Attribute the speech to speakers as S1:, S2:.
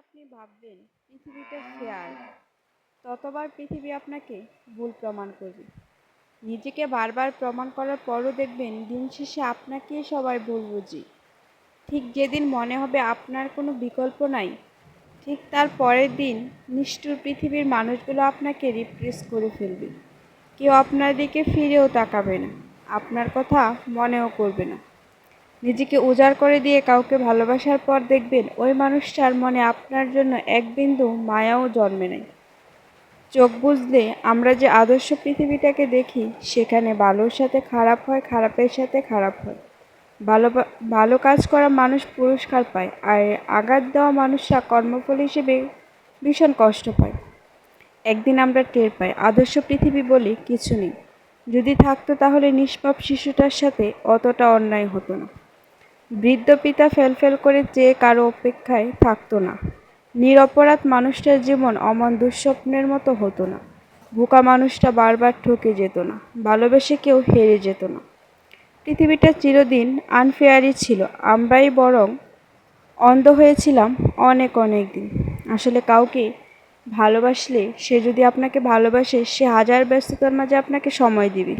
S1: আপনি ভাববেন পৃথিবীটা ফেয়ার, ততবার পৃথিবী আপনাকে ভুল প্রমাণ করবে। নিজেকে বারবার প্রমাণ করার পরও দেখবেন দিন শেষে আপনাকেই সবাই ভুল বুঝি। ঠিক যেদিন মনে হবে আপনার কোনো বিকল্প নাই, ঠিক তার পরের দিন নিষ্ঠুর পৃথিবীর মানুষগুলো আপনাকে রিপ্লেস করে ফেলবে। কেউ আপনার দিকে ফিরেও তাকাবে না, আপনার কথা মনেও করবে না। নিজেকে উজাড় করে দিয়ে কাউকে ভালোবাসার পর দেখবেন ওই মানুষটার মনে আপনার জন্য এক বিন্দু মায়াও জন্মে নাই। চোখ বুঝলে আমরা যে আদর্শ পৃথিবীটাকে দেখি, সেখানে ভালোর সাথে খারাপ হয়, খারাপের সাথে খারাপ হয়। ভালো ভালো কাজ করা মানুষ পুরস্কার পায়, আর আঘাত দেওয়া মানুষরা কর্মফল হিসেবে ভীষণ কষ্ট পায়। একদিন আমরা টের পাই আদর্শ পৃথিবী বলে কিছু নেই। যদি থাকতো তাহলে নিষ্পাপ শিশুটার সাথে অতটা অন্যায় হতো না। বৃদ্ধ পিতা ফেল করে চেয়ে কারো অপেক্ষায় থাকতো না। নিরপরাধ মানুষটার জীবন অমন দুঃস্বপ্নের মতো হতো না। বোকা মানুষটা বারবার ঠকে যেত না। ভালোবেসে কেউ হেরে যেত না। পৃথিবীটা চিরদিন আনফেয়ারই ছিল, আমরাই বরং অন্ধ হয়েছিলাম অনেক অনেক দিন। আসলে কাউকে ভালোবাসলে, সে যদি আপনাকে ভালোবাসে, সে হাজার ব্যস্ততার মাঝে আপনাকে সময় দিবে।